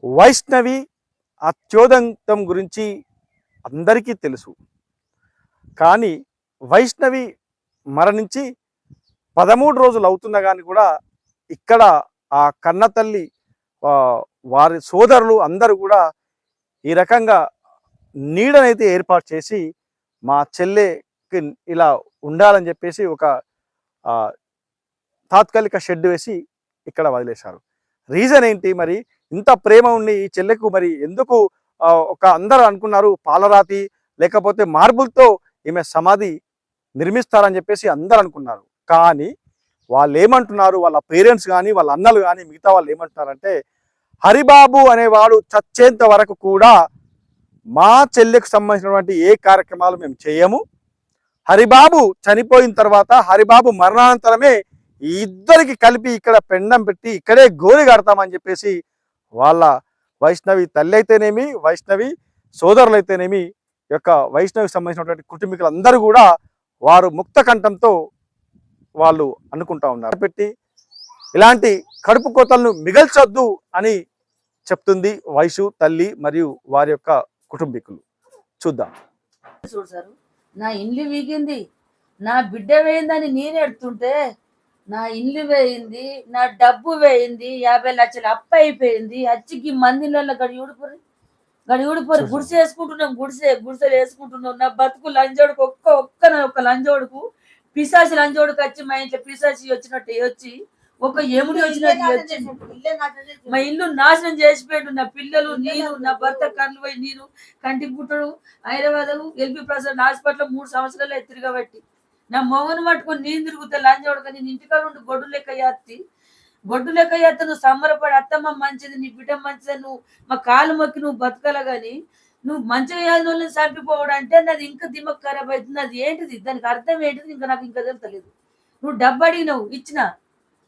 వైష్ణవి అత్యోదంతం గురించి అందరికీ తెలుసు. కానీ వైష్ణవి మరణించి 13 రోజులు అవుతున్నా కానీ కూడా ఇక్కడ ఆ కన్నతల్లి వారి సోదరులు అందరూ కూడా ఈ రకంగా నీడనైతే ఏర్పాటు చేసి మా చెల్లెకి ఇలా ఉండాలని చెప్పేసి ఒక తాత్కాలిక షెడ్ వేసి ఇక్కడ వదిలేశారు. రీజన్ ఏంటి మరి? ఇంత ప్రేమ ఉండి ఈ చెల్లెకు మరి ఎందుకు ఒక అందరూ అనుకున్నారు పాలరాతి లేకపోతే మార్బుల్తో ఈమె సమాధి నిర్మిస్తారని చెప్పేసి అందరూ అనుకున్నారు. కానీ వాళ్ళు ఏమంటున్నారు, వాళ్ళ పేరెంట్స్ కానీ వాళ్ళ అన్నలు కానీ మిగతా వాళ్ళు ఏమంటున్నారంటే, హరిబాబు అనేవాడు చచ్చేంత వరకు కూడా మా చెల్లెకు సంబంధించినటువంటి ఏ కార్యక్రమాలు మేము చేయము. హరిబాబు చనిపోయిన తర్వాత హరిబాబు మరణానంతరమే ఇద్దరికి కలిపి ఇక్కడ పెండం పెట్టి ఇక్కడే గోరి కడతామని చెప్పేసి వాళ్ళ వైష్ణవి తల్లి అయితేనేమి వైష్ణవి సోదరులైతేనేమి యొక్క వైష్ణవికి సంబంధించినటువంటి కుటుంబీకులందరూ కూడా వారు ముక్త కంఠంతో వాళ్ళు అనుకుంటా ఉన్నారు. పెట్టి ఇలాంటి కడుపు కోతలను మిగల్చొద్దు అని చెప్తుంది వైషు తల్లి మరియు వారి యొక్క కుటుంబీకులు. చూద్దాం. నా ఇల్లు వీగింది, నా బిడ్డ వేయిందని నేను ఎడుతుంటే నా ఇల్లు వేయింది, నా డబ్బు వేయింది, 50 లక్షలు అప్పు అయిపోయింది. అచ్చికి మందిలో గడి ఊడిపోరు గుడిసె వేసుకుంటున్నాం, గుడిసెలు వేసుకుంటున్నాం. నా బతుకు లంజోడుకు ఒక్క లంజోడుకు పిశాచి లంజోడుకు వచ్చి మా ఇంట్లో పిశాచి వచ్చినట్టు వచ్చి ఒక ఎముడి వచ్చినట్టు వచ్చి మా ఇల్లు నాశనం చేసిపోయాడు. నా పిల్లలు నేను, నా భర్త కళ్ళు పోయి నేను కంటి పుట్టడు హైదరాబాద్ ఎల్పి ప్రసాద్ హాస్పిటల్ 3 సంవత్సరాలు తిరగబట్టి నా మొగను పట్టుకొని నేను తిరుగుతా లంజోడుక. నేను ఇంటికాడ ఉండి గొడ్డు లెక్క ఎత్త నువ్వు సంబరపడి అత్తమ్మ మంచిది, నీ బిడ్డ మంచిది, నువ్వు మా కాలు మొక్కి నువ్వు బతకాల కానీ నువ్వు మంచిగా యాదిన వాళ్ళని చంపిపోవడం అంటే నాది ఇంకా దిమ్మకు ఖరాబ్ అవుతుంది. అది ఏంటిది, దానికి అర్థం ఏంటిది ఇంకా నాకు ఇంకా తెలుస్తలేదు. నువ్వు డబ్బు అడిగినావు, ఇచ్చిన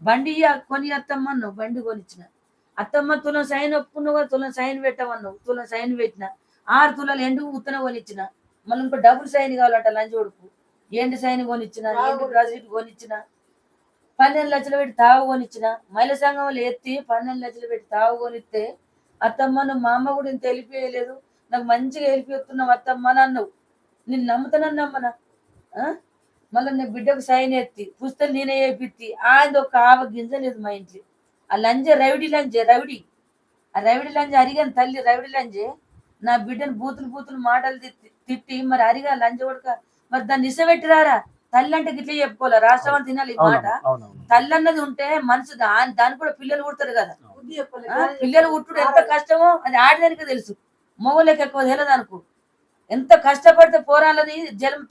బండి కొని అత్తమ్మ అన్నావు, బండి కొనిచ్చిన. అత్తమ్మ తులం సైన్ ఒప్పుకున్నావు, తులం సైన్ పెట్టమన్నావు, తులం సైన్ పెట్టిన. 6 తులాలు ఎండు ఉత్తన కొనిచ్చిన. మళ్ళీ ఇంకో డబుల్ సైన్ కావాలట లంజోడుకు. ఏంటి సైన్ కొనిచ్చిన, ఏంటి ప్రాజెక్ట్ కొనిచ్చిన. 12 లక్షలు పెట్టి తావు కొనిచ్చిన. మహిళా సంఘం వాళ్ళు ఎత్తి 12 లక్షలు పెట్టి తావు కొనిస్తే అత్తమ్మ నువ్వు మా అమ్మ కూడా ఇంత వెళ్ళిపోయలేదు, నాకు మంచిగా వెళ్ళిపోతున్నావు అత్తమ్మ అని అన్నావు. నేను నమ్ముతానని నమ్మనా? మళ్ళీ నీ బిడ్డకు సైన్ ఎత్తి పుస్తకం నేనే వేపిత్తి. ఆయన ఒక ఆవ గింజ లేదు మా ఇంట్లో. ఆ లంజే రవిడి ఆ రవిడి లంజ అరిగాను తల్లి రవిడి లంజే నా బిడ్డను బూతులు మాటలు తిట్టి మరి అరిగా లంజ కొడుక మరి దాన్ని ఇసబెట్టిరారా? తల్లి అంటే గిట్లా చెప్పుకోవాలి, రాష్ట్రం తినాలి. ఈ మాట తల్లి అన్నది ఉంటే మనసు దాని కూడా పిల్లలు పుడతారు కదా. పిల్లలు పుట్టుడు ఎంత కష్టమో అది ఆడదానికి తెలుసు, మొగోళ్ళకి ఎక్కువ తెలియదు అనుకో. ఎంత కష్టపడితే పోరాలని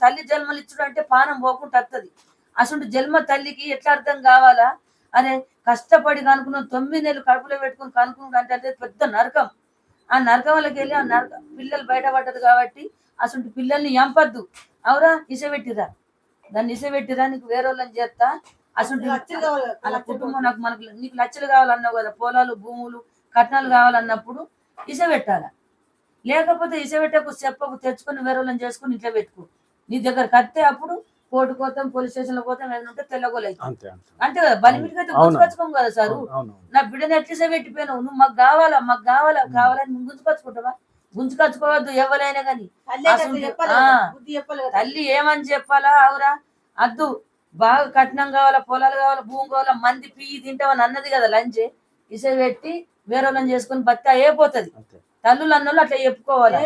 తల్లి జన్మలు ఇచ్చుడు అంటే పానం పోకుండా వస్తుంది. అసలు జన్మ తల్లికి ఎట్లా అర్థం కావాలా? అరే కష్టపడి కనుక్కున్నాం, 9 నెలలు కడుపులో పెట్టుకుని కనుక్కున్నాడు అంటే పెద్ద నరకం. ఆ నరకం వాళ్ళకి వెళ్ళి ఆ నరకం పిల్లలు బయటపడ్డది కాబట్టి అసలు పిల్లల్ని ఎంపద్దు. అవురా ఇసబెట్టిరా, దాన్ని ఇసబెట్టిరా, నీకు వేరే వాళ్ళని చేస్తా. అసలు అలా కుటుంబం నీకు లక్షలు కావాలన్నావు కదా, పొలాలు భూములు కట్నాలు కావాలన్నప్పుడు ఇసబెట్టాల. లేకపోతే ఇసబెట్టకు చెప్పకు, తెచ్చుకొని వేరే వాళ్ళని చేసుకుని ఇంట్లో పెట్టుకో. నీ దగ్గర కత్తే అప్పుడు కోర్టు పోతాం, పోలీస్ స్టేషన్ లో పోతాం, ఏదైనా ఉంటే తెల్లగోలు అంతే కదా. బలిమిడికి అయితే గుంజుకొచ్చుకోం కదా సారు. నా బిడ్డను ఎట్లా పెట్టిపోయినావు, నువ్వు మాకు కావాలని గుంజుకొచ్చుకుంటావా? గుంజుకొచ్చుకోవద్దు ఎవరైనా కానీ. తల్లి ఏమని చెప్పాలా? అవురా అద్దు, బాగా కట్నం కావాలా, పొలాలు కావాలా, భూమి కావాలా, మంది పియ్యి తింటావని అన్నది కదా లంజే. ఇసబెట్టి వేరే వాళ్ళని చేసుకుని బత్తా అయిపోతుంది. తల్లులు అన్నోళ్ళు అట్లా చెప్పుకోవాలా,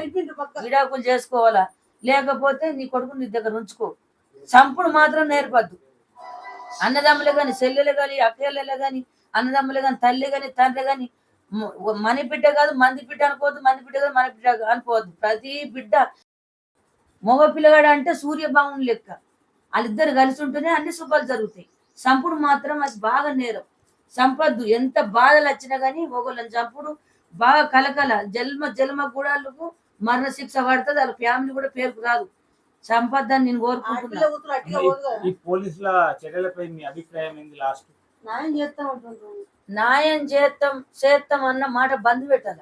విడాకులు చేసుకోవాలా. లేకపోతే నీ కొడుకు నీ దగ్గర ఉంచుకో. చంపుడు మాత్రం నేర్పద్దు. అన్నదమ్ములే కానీ, చెల్లెలే కానీ, అక్కయ్యలే కానీ, అన్నదమ్ములే కానీ, తల్లి కానీ, తండ్రి కానీ, మన బిడ్డ కాదు మంది బిడ్డ అనుకోవద్దు, మంది బిడ్డ కాదు మన బిడ్డ అనుకోవద్దు. ప్రతి బిడ్డ మగ పిల్లగాడు అంటే సూర్యభావం లెక్క. వాళ్ళిద్దరు కలిసి ఉంటేనే అన్ని శుభాలు జరుగుతాయి. చంపుడు మాత్రం అది బాగా నేరం. చంపద్దు. ఎంత బాధలు వచ్చినా కానీ మొగోళ్ళని చంపుడు బాగా కలకల జన్మ గుడాలకు మరణ శిక్ష పడుతుంది. వాళ్ళ ఫ్యామిలీ కూడా పేరుకు రాదు. సంపద్దని నేను కోరుకుంటున్నా. న్యాయం చేస్తాం అన్న మాట బంద్ పెట్టాల.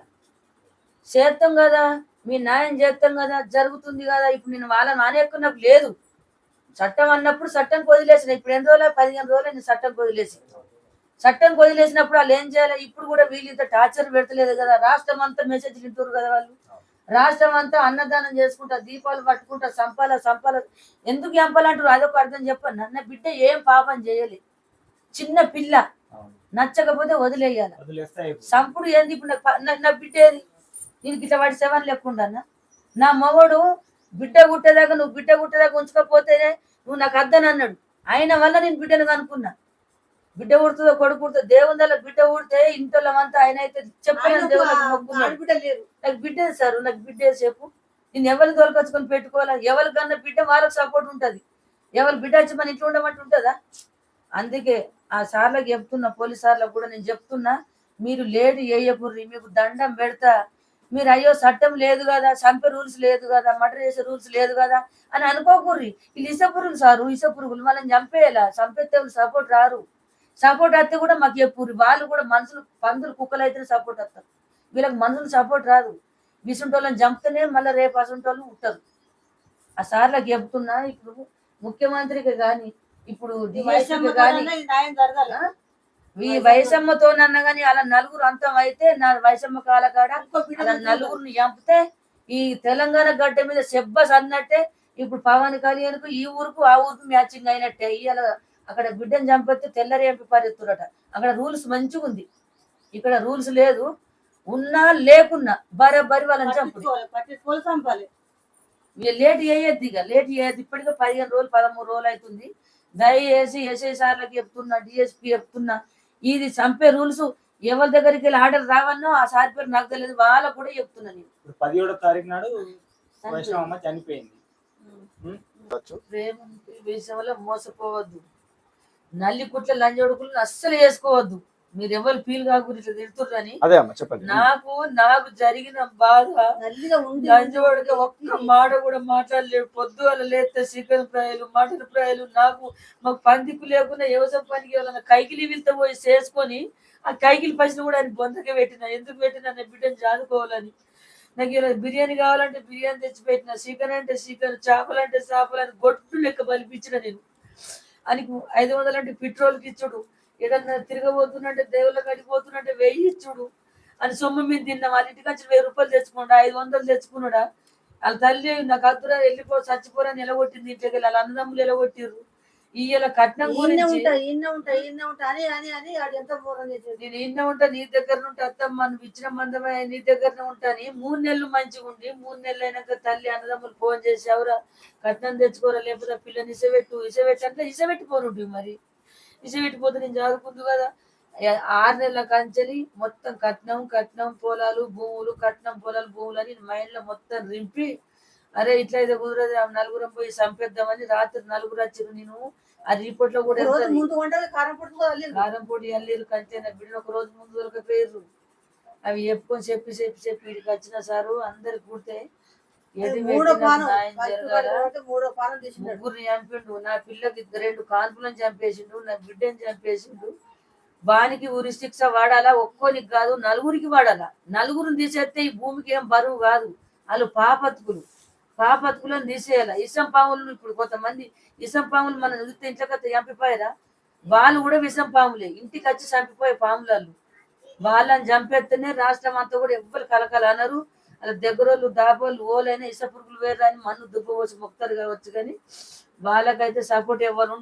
చేస్తాం కదా, మీ న్యాయం చేస్తాం కదా, జరుగుతుంది కదా. ఇప్పుడు నేను వాళ్ళని ఆనేక్కువ నాకు లేదు. చట్టం అన్నప్పుడు చట్టం వదిలేసిన. ఇప్పుడు ఎన్ని రోజులు? 15 రోజులు నేను చట్టం వదిలేసి. చట్టం వదిలేసినప్పుడు వాళ్ళు ఏం చేయాలి? ఇప్పుడు కూడా వీళ్ళు ఇంత టార్చర్ పెడతలేదు కదా, రాష్ట్రం అంతా మెసేజ్ వింటారు కదా వాళ్ళు. రాష్ట్రం అంతా అన్నదానం చేసుకుంటా, దీపాలు పట్టుకుంటా, సంపాల సంపాల ఎందుకు చంపాలంటారు? అదొక అర్థం చెప్పండి. నా బిడ్డ ఏం పాపం చేయలే, చిన్న పిల్ల, నచ్చకపోతే వదిలేయాలి. సంపుడు ఏంది? ఇప్పుడు నా బిడ్డ ఏది? దీనికి ఇట్లా వాడి సెవెన్ లేకుండా నా మొగడు బిడ్డ గుట్టేదాకా, నువ్వు బిడ్డ గుట్టేదాకా ఉంచుకోపోతేనే నువ్వు నాకు అద్దని అన్నాడు. ఆయన వల్ల నేను బిడ్డను కనుక్కున్నా. బిడ్డ ఉడుతుందో కొడుకు పుడుతుందో, దేవుందల బిడ్డ ఉడితే ఇంటోళ్ళమంతా ఆయన అయితే చెప్పాను, దేవుళ్ళకి మొక్కున్నాడు. నాకు బిడ్డ సార్, నాకు బిడ్డ చెప్పు. నేను ఎవరిని తోలుకొచ్చుకొని పెట్టుకోవాలా? ఎవరికన్నా బిడ్డ వాళ్ళకి సపోర్ట్ ఉంటుంది. ఎవరి బిడ్డ వచ్చి మన ఇంట్లో ఉండమంటే ఉంటుందా? అందుకే ఆ సార్లకు చెప్తున్నా, పోలీస్ సార్లకు కూడా నేను చెప్తున్నా, మీరు లేట్ చేయకుర్రి, మీకు దండం పెడతా. మీరు అయ్యో చట్టం లేదు కదా, చంపే రూల్స్ లేదు కదా, మర్డర్ చేసే రూల్స్ లేదు కదా అని అనుకోకుర్రి. వీళ్ళు ఇసపురుగులు సారు, ఇసపురుగులు వాళ్ళని చంపేయాలా? చంపేస్తే సపోర్ట్ రారు. సపోర్ట్ వస్తే కూడా మాకు చెప్పుర్రి. వాళ్ళు కూడా మనుషులు, పందులు కుక్కలు అయితేనే సపోర్ట్ వస్తారు. వీళ్ళకి మనుషులు సపోర్ట్ రాదు. విసుంటోళ్ళని చంపితేనే మళ్ళీ రేపు అసుంటోళ్ళు ఉంటారు. ఆ సార్లకు చెప్తున్నా, ఇప్పుడు ముఖ్యమంత్రికి కానీ, ఇప్పుడు డిఎస్పీకి కానీ, ఈ వయసమ్మతోనన్నా కానీ అలా నలుగురు అంతం అయితే, నా వయసమ్మ కాలకాడ అలా నలుగురిని చంపితే ఈ తెలంగాణ గడ్డ మీద సెబ్బస్ అన్నట్టే ఇప్పుడు పవన్ కళ్యాణ్కు ఈ ఊరుకు ఆ ఊరుకు మ్యాచింగ్ అయినట్టే. ఇవాళ అక్కడ బిడ్డను చంపితే తెల్లరి ఎంపీ పారెత్తురట. అక్కడ రూల్స్ మంచిగా ఉంది, ఇక్కడ రూల్స్ లేదు. ఉన్నా లేకున్నా బరాబరి వాళ్ళని చంపాలి. లేట్ చేయొద్దు, ఇక లేట్ చేయొద్దు. ఇప్పటికే 15 రోజులు 13 రోజులు అవుతుంది. దయచేసి ఎస్ఐ సార్లకు చెప్తున్నా, డిఎస్పీ చెప్తున్నా, ఇది చంపే రూల్స్ ఎవరి దగ్గరికి వెళ్ళి ఆర్డర్ రావన్నో ఆ సార్ పేరు నాకు తెలియదు, వాళ్ళకు కూడా చెప్తున్నా. నేను 17వ తారీఖు నాడు వైష్ణవమ్మ చనిపోయింది. ప్రేమ విషయంలో మోసపోవద్దు. నల్లి కుట్ల లంజోడుకులు అస్సలు వేసుకోవద్దు. మీరు ఎవరు ఫీల్ కాకూడదు ఇట్లా తిడుతుర్రని. నాకు జరిగిన బాధ, లంజోడుగా ఒక్క మాట కూడా మాట్లాడలేడు. పొద్దు అలా లేస్తే చికెన్ ఫ్రైలు, మటన్ ఫ్రైలు. మాకు పందికు లేకుండా వ్యవసాయం పనికి ఎవరైనా కైకిలి వీళ్ళతో పోయి చేసుకొని ఆ కైకిలి పైసలు కూడా ఆయన బొందకే పెట్టిన. ఎందుకు పెట్టినా? నా బిడ్డను చదువుకోవాలని. నాకు ఇలా బిర్యానీ కావాలంటే బిర్యానీ తెచ్చి పెట్టిన, చికెన్ అంటే చికెన్, చేపలు అంటే చేపలు అని గొట్టు లెక్క బలిపించిన నేను. అని 500 అంటే పెట్రోల్కి ఇచ్చుడు, ఏదన్నా తిరగబోతున్నట్టే దేవుళ్ళ కడిగిపోతున్నట్టే 1000 ఇచ్చుడు అని సొమ్ము మీద తిన్నాం. వాళ్ళ ఇంటికి వచ్చి 1000 రూపాయలు తెచ్చుకున్నాడా, 500 తెచ్చుకున్నాడా? వాళ్ళ తల్లి నాకు అద్దురా చచ్చిపోరా నిలగొట్టింది. ఇంటికి వాళ్ళ అన్నదమ్ములు నిలగొట్టిర్రు. ఇయ్యాల కట్నం గురించి నేను ఇన్న ఉంటా, నీ దగ్గర ఉంటా, అత్తమ్మ నువ్వు ఇచ్చిన మందమే నీ దగ్గరనే ఉంటాని. 3 నెలలు మంచిగా ఉండి 3 నెలలు అయినాక తల్లి అన్నదమ్ములు ఫోన్ చేసి ఎవరా కట్నం తెచ్చుకోరా, లేకపోతే పిల్లని ఇసబెట్టు అంటే ఇసబెట్టిపోరు. మరి ఇసబెట్టిపోతే నేను చదువుకుందు కదా. 6 నెలల కంచెలి మొత్తం కట్నం పొలాలు భూములు, కట్నం పొలాలు భూములు అని మైండ్ లో మొత్తం రింపి, అరే ఇట్లా అయితే కుదరదు, నలుగురం పోయి చంపేద్దామని రాత్రి 4 వచ్చిరు. నేను ఆ రిపోర్ట్ లో కూడా కారం పొడి అల్లీరు కంటే నా బిడ్డ ఒక రోజు ముందు దొరకపోయారు. అవి చెప్పుకొని చెప్పి వీడికి వచ్చిన సారు అందరికి కూడితే ముగ్గురిని చంపిండు. నా పిల్లకి 2 కాన్పులను చంపేసిండు, నా బిడ్డని చంపేసిండు. వానికి ఉరి శిక్ష వాడాలా? ఒక్కోనికి కాదు, నలుగురికి వాడాలా. నలుగురిని తీసేస్తే ఈ భూమికి ఏం బరువు కాదు. వాళ్ళు పాపత్కులను తీసేయాలి. ఇసం పాములు, ఇప్పుడు కొంతమంది ఇసం పాములు మన చూస్తే ఇంట్లోకి చంపిపోయారా? వాళ్ళు కూడా విషం పాములే, ఇంటికి వచ్చి చంపిపోయే పాములు. వాళ్ళని చంపేస్తేనే రాష్ట్రం అంతా కూడా ఎవ్వరు కలకల అనరు. అలా దగ్గరోళ్ళు దాపోళ్ళు ఓలైనా ఇసపురుగులు వేరు అని మన్ను దుబ్బవచ్చు మొక్తారు కావచ్చు, కానీ వాళ్ళకైతే సపోర్ట్ ఎవరు